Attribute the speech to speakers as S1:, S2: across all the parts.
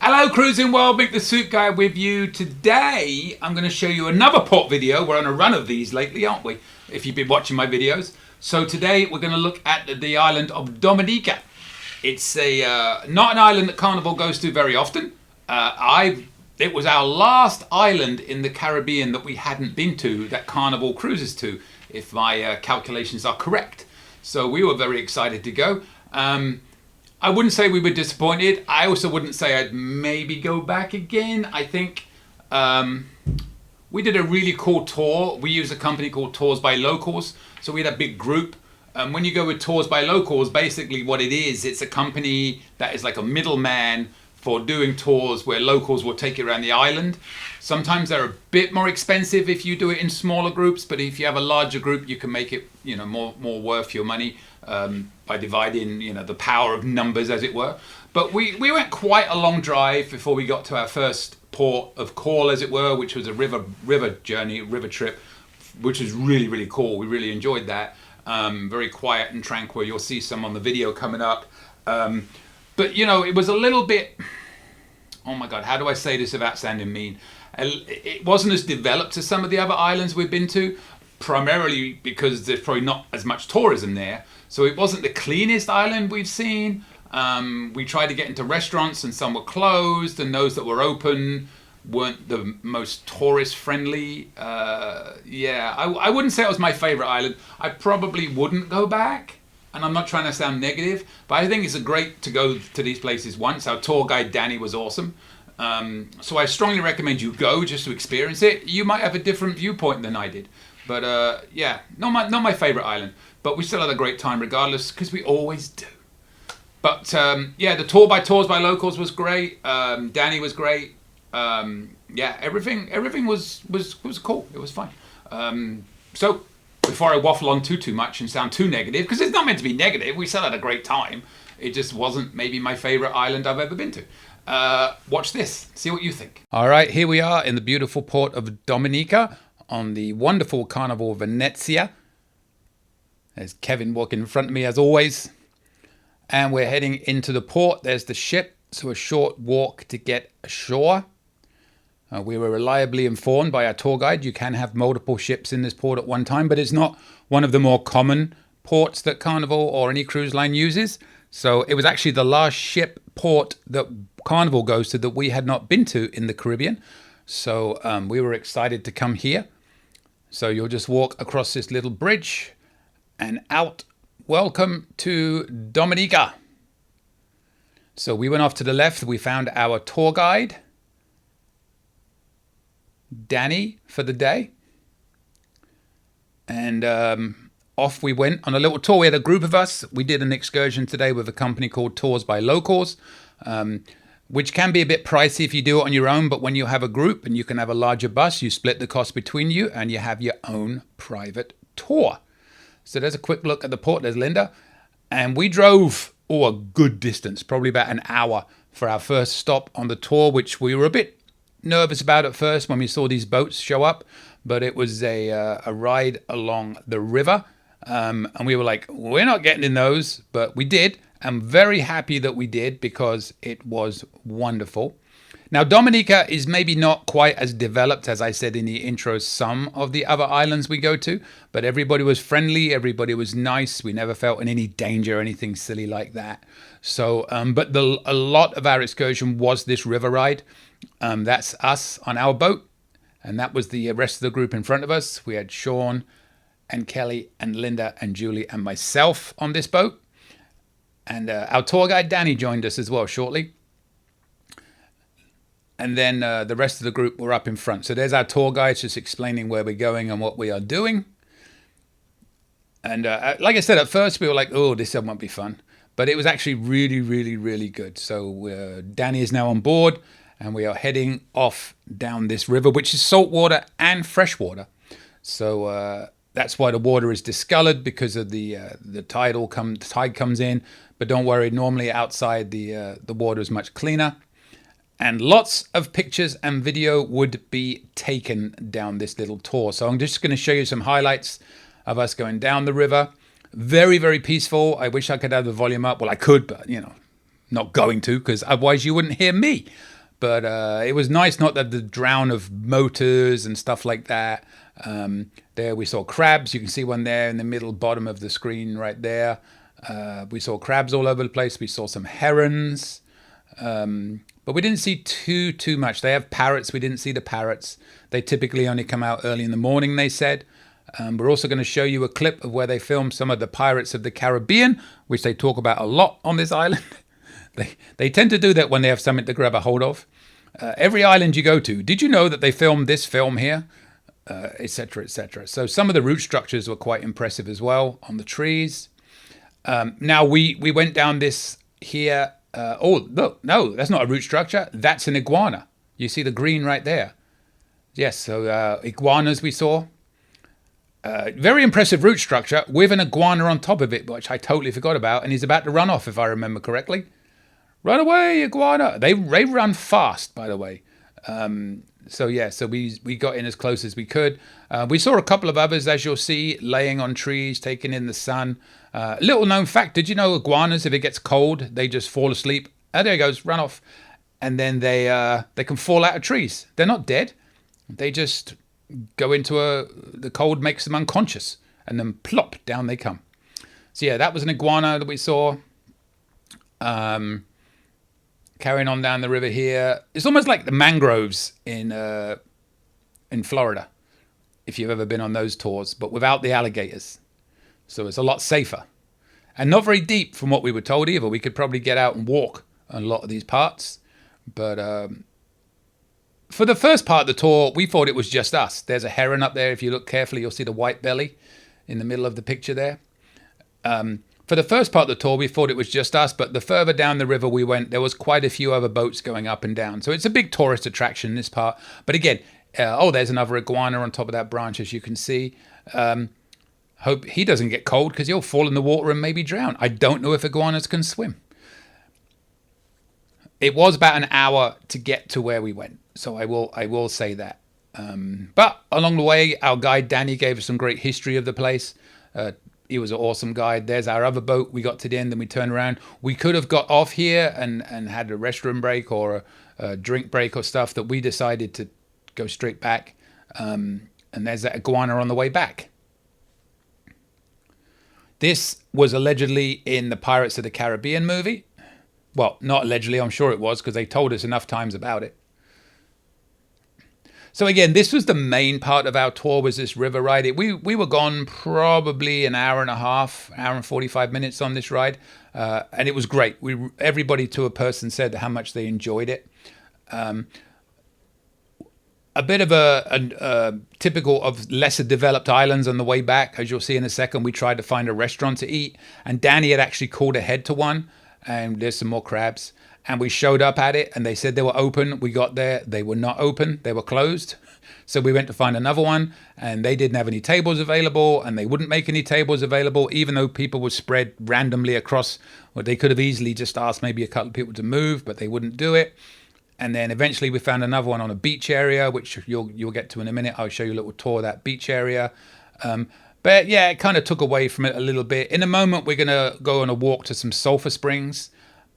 S1: Hello Cruising World, Mick the Suit Guy with you. Today I'm going to show you another port video. We're on a run of these lately, aren't we? If you've been watching my videos. So today we're going to look at the island of Dominica. It's not an island that Carnival goes to very often. It was our last island in the Caribbean that we hadn't been to, that Carnival cruises to, if my calculations are correct. So we were very excited to go. I wouldn't say we were disappointed. I also wouldn't say I'd maybe go back again. I think we did a really cool tour. We use a company called Tours by Locals. So we had a big group. When you go with Tours by Locals, basically what it is, it's a company that is like a middleman for doing tours where locals will take you around the island. Sometimes they're a bit more expensive if you do it in smaller groups, but if you have a larger group, you can make it, more worth your money by dividing, the power of numbers, as it were. But we went quite a long drive before we got to our first port of call, as it were, which was a river trip, which was really, really cool. We really enjoyed that. Very quiet and tranquil. You'll see some on the video coming up. But, it was a little bit, oh my God, how do I say this without sounding mean? It wasn't as developed as some of the other islands we've been to, primarily because there's probably not as much tourism there. So it wasn't the cleanest island we've seen. We tried to get into restaurants and some were closed, and those that were open weren't the most tourist friendly. I wouldn't say it was my favorite island. I probably wouldn't go back. And I'm not trying to sound negative, but I think it's great to go to these places once. Our tour guide, Danny, was awesome. So I strongly recommend you go just to experience it. You might have a different viewpoint than I did. But not my favorite island. But we still had a great time regardless, because we always do. But the tour by Tours by Locals was great. Danny was great. Everything was cool. It was fun. So before I waffle on too much and sound too negative, because it's not meant to be negative, we still had a great time. It just wasn't maybe my favorite island I've ever been to. Watch this, see what you think. All right, here we are in the beautiful port of Dominica on the wonderful Carnival Venezia. There's Kevin walking in front of me as always. And we're heading into the port. There's the ship, so a short walk to get ashore. We were reliably informed by our tour guide you can have multiple ships in this port at one time, but it's not one of the more common ports that Carnival or any cruise line uses. So it was actually the last ship port that Carnival goes to that we had not been to in the Caribbean. So we were excited to come here. So you'll just walk across this little bridge and out. Welcome to Dominica. So we went off to the left. We found our tour guide, Danny, for the day. And off we went on a little tour. We had a group of us. We did an excursion today with a company called Tours by Locals, which can be a bit pricey if you do it on your own. But when you have a group and you can have a larger bus, you split the cost between you and you have your own private tour. So there's a quick look at the port. There's Linda. And we drove a good distance, probably about an hour for our first stop on the tour, which we were a bit nervous about at first when we saw these boats show up, but it was a ride along the river, and we were like, we're not getting in those, but we did. I'm very happy that we did because it was wonderful. Now Dominica is maybe not quite as developed as I said in the intro as some of the other islands we go to, but everybody was friendly, everybody was nice. We never felt in any danger or anything silly like that. So but a lot of our excursion was this river ride. That's us on our boat, and that was the rest of the group in front of us. We had Sean and Kelly and Linda and Julie and myself on this boat, and our tour guide Danny joined us as well shortly. And then the rest of the group were up in front. So there's our tour guides just explaining where we're going and what we are doing. And like I said, at first we were like, oh, this won't be fun. But it was actually really, really, really good. So Danny is now on board and we are heading off down this river, which is saltwater and freshwater. So that's why the water is discolored, because of the tide comes in. But don't worry, normally outside the water is much cleaner. And lots of pictures and video would be taken down this little tour. So I'm just going to show you some highlights of us going down the river. Very, very peaceful. I wish I could have the volume up. Well, I could, but, not going to, because otherwise you wouldn't hear me. But it was nice not that the drown of motors and stuff like that. There we saw crabs. You can see one there in the middle bottom of the screen right there. We saw crabs all over the place. We saw some herons. But we didn't see too much. They have parrots. We didn't see the parrots. They typically only come out early in the morning, they said. We're also going to show you a clip of where they filmed some of the Pirates of the Caribbean, which they talk about a lot on this island. They tend to do that when they have something to grab a hold of. Every island you go to, did you know that they filmed this film here? Etc., etc. So some of the root structures were quite impressive as well on the trees. Now we went down this here. Oh, look, no, that's not a root structure. That's an iguana. You see the green right there. Yes, so iguanas we saw. Very impressive root structure with an iguana on top of it, which I totally forgot about. And he's about to run off, if I remember correctly. Run away, iguana. They run fast, by the way. So we got in as close as we could. We saw a couple of others, as you'll see, laying on trees, taking in the sun. Little known fact, did you know iguanas, if it gets cold, they just fall asleep? Oh, there he goes, run off. And then they can fall out of trees. They're not dead. They just go into the cold makes them unconscious. And then plop, down they come. So yeah, that was an iguana that we saw. Carrying on down the river here. It's almost like the mangroves in Florida, if you've ever been on those tours, but without the alligators. So it's a lot safer. And not very deep from what we were told either. We could probably get out and walk on a lot of these parts. But for the first part of the tour, we thought it was just us. There's a heron up there. If you look carefully, you'll see the white belly in the middle of the picture there. For the first part of the tour, we thought it was just us, but the further down the river we went, there was quite a few other boats going up and down. So it's a big tourist attraction, this part. But again, there's another iguana on top of that branch, as you can see. Hope he doesn't get cold, because he'll fall in the water and maybe drown. I don't know if iguanas can swim. It was about an hour to get to where we went, so I will say that. But along the way, our guide Danny gave us some great history of the place. He was an awesome guide. There's our other boat. We got to the end and we turned around. We could have got off here and had a restroom break or a drink break or stuff, that we decided to go straight back. And there's that iguana on the way back. This was allegedly in the Pirates of the Caribbean movie. Well, not allegedly, I'm sure it was, because they told us enough times about it. So again, this was the main part of our tour, was this river ride. We were gone probably an hour and a half, hour and 45 minutes on this ride. And it was great. Everybody to a person said how much they enjoyed it. A bit of a typical of lesser developed islands on the way back. As you'll see in a second, we tried to find a restaurant to eat. And Danny had actually called ahead to one. And there's some more crabs. And we showed up at it and they said they were open. We got there. They were not open. They were closed. So we went to find another one and they didn't have any tables available and they wouldn't make any tables available, even though people were spread randomly across. Well, they could have easily just asked maybe a couple of people to move, but they wouldn't do it. And then eventually we found another one on a beach area, which you'll get to in a minute. I'll show you a little tour of that beach area. But yeah, it kind of took away from it a little bit. In a moment, we're going to go on a walk to some Sulfur Springs.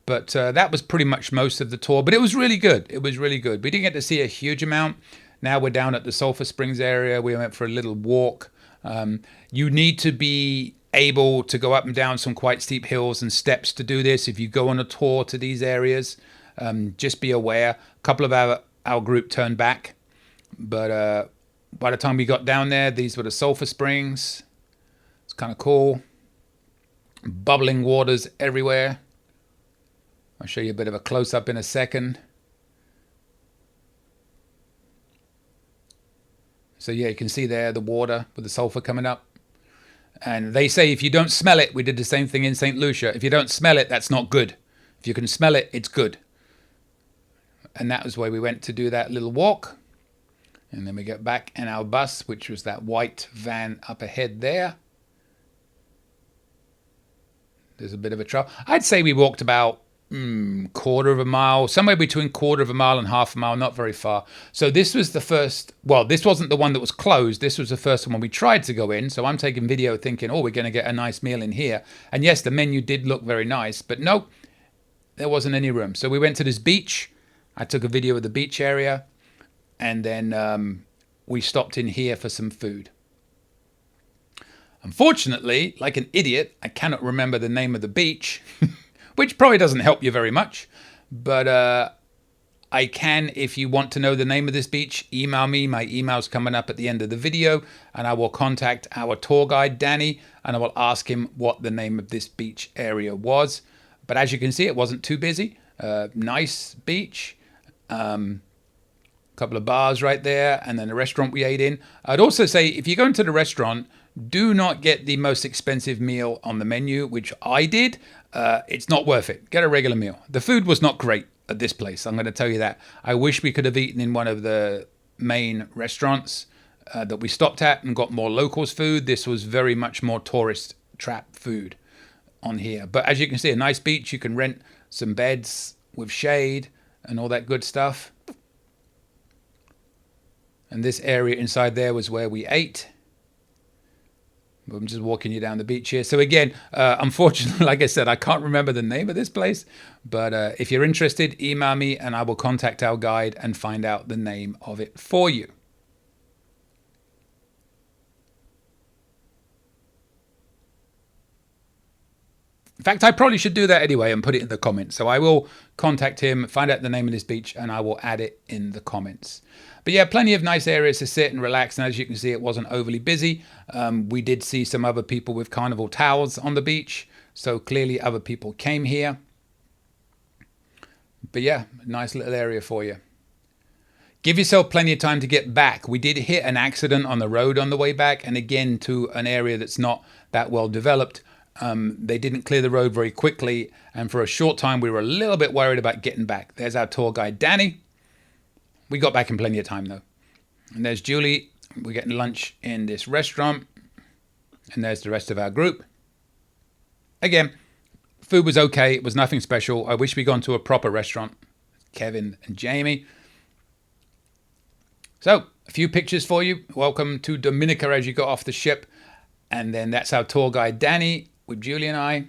S1: But that was pretty much most of the tour. But it was really good. It was really good. We didn't get to see a huge amount. Now we're down at the Sulfur Springs area. We went for a little walk. You need to be able to go up and down some quite steep hills and steps to do this. If you go on a tour to these areas, just be aware. A couple of our group turned back. But by the time we got down there, these were the Sulfur Springs. It's kind of cool. Bubbling waters everywhere. I'll show you a bit of a close-up in a second. So yeah, you can see there the water with the sulfur coming up. And they say if you don't smell it, we did the same thing in St. Lucia. If you don't smell it, that's not good. If you can smell it, it's good. And that was where we went to do that little walk. And then we get back in our bus, which was that white van up ahead there. There's a bit of a trail. I'd say we walked about quarter of a mile, somewhere between quarter of a mile and half a mile, not very far. So this was the first, well, this wasn't the one that was closed. This was the first one we tried to go in. So I'm taking video thinking, oh, we're going to get a nice meal in here. And yes, the menu did look very nice, but nope, there wasn't any room. So we went to this beach. I took a video of the beach area, and then we stopped in here for some food. Unfortunately, like an idiot, I cannot remember the name of the beach, which probably doesn't help you very much. But I can, if you want to know the name of this beach, email me. My email's coming up at the end of the video, and I will contact our tour guide, Danny, and I will ask him what the name of this beach area was. But as you can see, it wasn't too busy. Nice beach. Couple of bars right there, and then a restaurant we ate in. I'd also say, if you go into the restaurant, do not get the most expensive meal on the menu, which I did. It's not worth it. Get a regular meal. The food was not great at this place, I'm going to tell you that. I wish we could have eaten in one of the main restaurants that we stopped at and got more locals food. This was very much more tourist trap food on here. But as you can see, a nice beach. You can rent some beds with shade and all that good stuff. And this area inside there was where we ate. I'm just walking you down the beach here. So again, unfortunately, like I said, I can't remember the name of this place. But if you're interested, email me and I will contact our guide and find out the name of it for you. In fact, I probably should do that anyway and put it in the comments. So I will contact him, find out the name of this beach, and I will add it in the comments. But yeah, plenty of nice areas to sit and relax. And as you can see, it wasn't overly busy. We did see some other people with carnival towels on the beach. So clearly other people came here. But yeah, nice little area for you. Give yourself plenty of time to get back. We did hit an accident on the road on the way back. And again, to an area that's not that well developed. They didn't clear the road very quickly. And for a short time, we were a little bit worried about getting back. There's our tour guide, Danny. We got back in plenty of time, though. And there's Julie. We're getting lunch in this restaurant. And there's the rest of our group. Again, food was okay. It was nothing special. I wish we'd gone to a proper restaurant. Kevin and Jamie. So, a few pictures for you. Welcome to Dominica as you got off the ship. And then that's our tour guide, Danny, with Julie and I.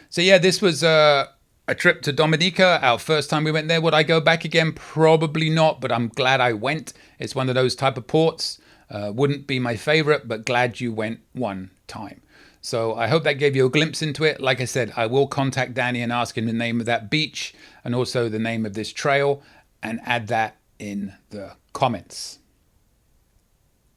S1: So yeah, this was a trip to Dominica, our first time we went there. Would I go back again? Probably not, but I'm glad I went. It's one of those type of ports. Wouldn't be my favorite, but glad you went one time. So I hope that gave you a glimpse into it. Like I said, I will contact Danny and ask him the name of that beach and also the name of this trail and add that in the comments.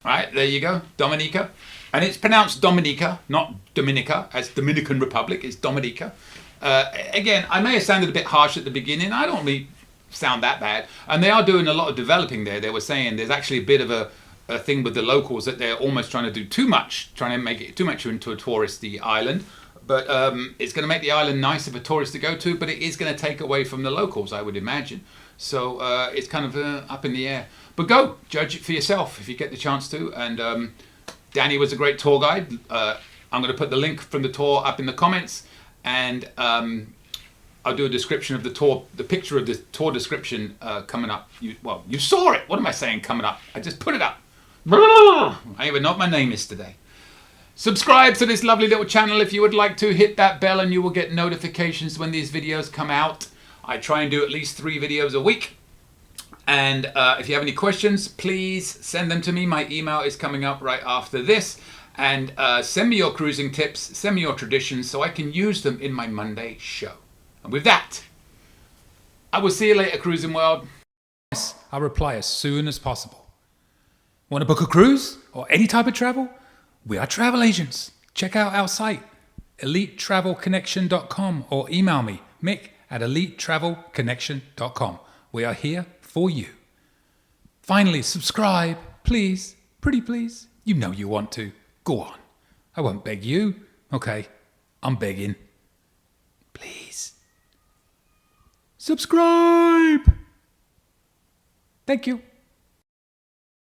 S1: All right, there you go, Dominica. And it's pronounced Dominica, not Dominica, as Dominican Republic. It's Dominica. Again, I may have sounded a bit harsh at the beginning. I don't really sound that bad. And they are doing a lot of developing there. They were saying there's actually a bit of a thing with the locals that they're almost trying to do too much, trying to make it too much into a touristy island. But it's going to make the island nicer for tourists to go to, but it is going to take away from the locals, I would imagine. So it's kind of up in the air. But go, judge it for yourself if you get the chance to. And Danny was a great tour guide. I'm going to put the link from the tour up in the comments. And I'll do a description of the tour, the picture of the tour description coming up. You saw it. What am I saying coming up? I just put it up. I even know what my name is today. Subscribe to this lovely little channel if you would like to. Hit that bell and you will get notifications when these videos come out. I try and do at least 3 videos a week. And if you have any questions, please send them to me. My email is coming up right after this. And send me your cruising tips, send me your traditions so I can use them in my Monday show. And with that, I will see you later, Cruising World. Yes, I'll reply as soon as possible. Want to book a cruise or any type of travel? We are travel agents. Check out our site, elitetravelconnection.com, or email me, Mick, at elitetravelconnection.com. We are here for you. Finally, subscribe, please. Pretty please. You know you want to. Go on. I won't beg you. Okay, I'm begging. Please. Subscribe. Thank you.